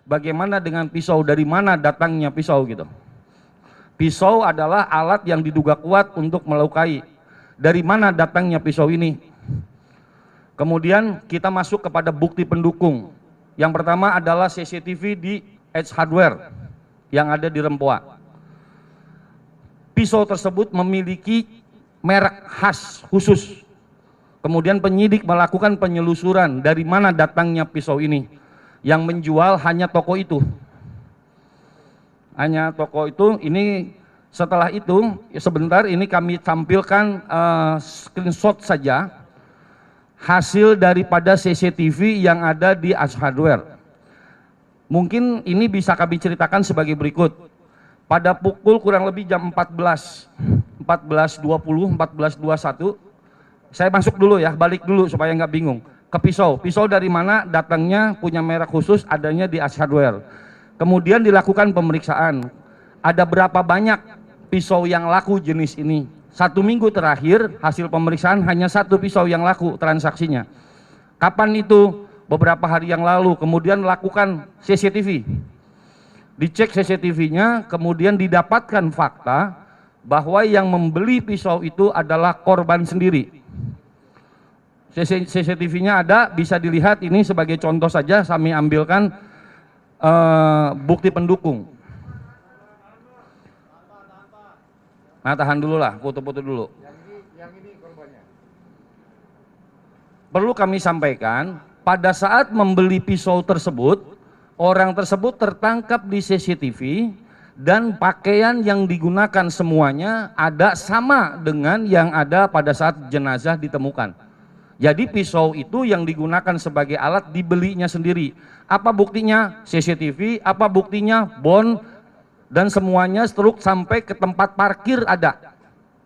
Bagaimana dengan pisau, dari mana datangnya pisau gitu. Pisau adalah alat yang diduga kuat untuk melukai. Dari mana datangnya pisau ini? Kemudian kita masuk kepada bukti pendukung. Yang pertama adalah CCTV di Edge Hardware yang ada di Rempoa. Pisau tersebut memiliki merek khas khusus. Kemudian penyidik melakukan penyelusuran dari mana datangnya pisau ini. Yang menjual hanya toko itu. Hanya toko itu. Ini setelah itu sebentar ini kami tampilkan screenshot saja hasil daripada CCTV yang ada di Edge Hardware. Mungkin ini bisa kami ceritakan sebagai berikut. Pada pukul kurang lebih jam 14.20, 14.21, saya masuk dulu ya, balik dulu supaya nggak bingung. Ke pisau. Pisau dari mana datangnya, punya merek khusus, adanya di Edge Hardware. Kemudian dilakukan pemeriksaan. Ada berapa banyak pisau yang laku jenis ini? 1 minggu terakhir hasil pemeriksaan hanya 1 pisau yang laku transaksinya. Kapan itu? Beberapa hari yang lalu. Kemudian lakukan CCTV. Dicek CCTV-nya, kemudian didapatkan fakta bahwa yang membeli pisau itu adalah korban sendiri. CCTV-nya ada, bisa dilihat, ini sebagai contoh saja kami ambilkan bukti pendukung. Nah, tahan dulu lah, foto-foto dulu. Yang ini korbannya. Perlu kami sampaikan, pada saat membeli pisau tersebut, orang tersebut tertangkap di CCTV dan pakaian yang digunakan semuanya ada sama dengan yang ada pada saat jenazah ditemukan. Jadi pisau itu yang digunakan sebagai alat dibelinya sendiri. Apa buktinya? CCTV. Apa buktinya? Bon. Dan semuanya struk sampai ke tempat parkir ada.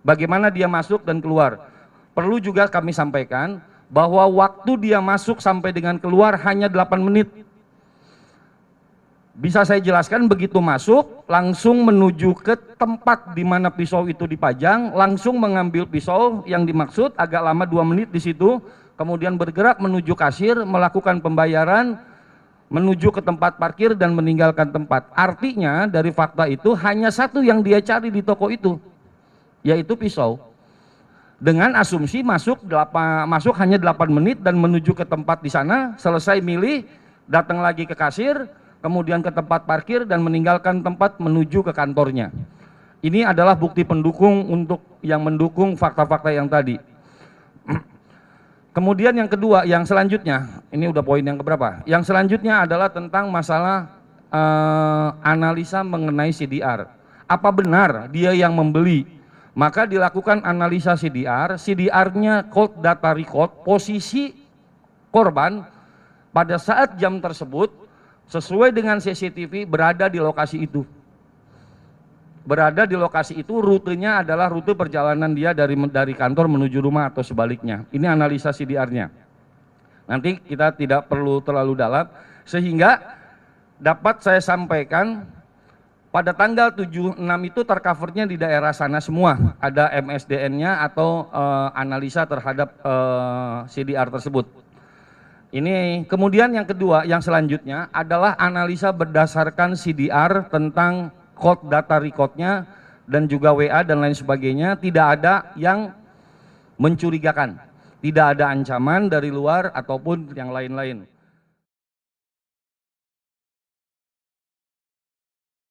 Bagaimana dia masuk dan keluar. Perlu juga kami sampaikan bahwa waktu dia masuk sampai dengan keluar hanya 8 menit. Bisa saya jelaskan, begitu masuk langsung menuju ke tempat di mana pisau itu dipajang, langsung mengambil pisau yang dimaksud, agak lama 2 menit di situ, kemudian bergerak menuju kasir, melakukan pembayaran, menuju ke tempat parkir dan meninggalkan tempat. Artinya dari fakta itu hanya satu yang dia cari di toko itu, yaitu pisau. Dengan asumsi masuk hanya 8 menit dan menuju ke tempat di sana, selesai milih, datang lagi ke kasir, kemudian ke tempat parkir dan meninggalkan tempat menuju ke kantornya. Ini adalah bukti pendukung untuk yang mendukung fakta-fakta yang tadi. Kemudian yang kedua, yang selanjutnya, ini udah poin yang keberapa? Yang selanjutnya adalah tentang masalah analisa mengenai CDR. Apa benar dia yang membeli? Maka dilakukan analisa CDR, CDR-nya cold data record, posisi korban pada saat jam tersebut sesuai dengan CCTV berada di lokasi itu. Berada di lokasi itu, rutenya adalah rute perjalanan dia dari kantor menuju rumah atau sebaliknya. Ini analisa CDR-nya. Nanti kita tidak perlu terlalu dalam, sehingga dapat saya sampaikan pada tanggal 7-6 itu tercovernya di daerah sana semua. Ada MSDN-nya atau analisa terhadap CDR tersebut. Ini kemudian yang kedua, yang selanjutnya adalah analisa berdasarkan CDR tentang code data record-nya dan juga WA dan lain sebagainya. Tidak ada yang mencurigakan, tidak ada ancaman dari luar ataupun yang lain-lain.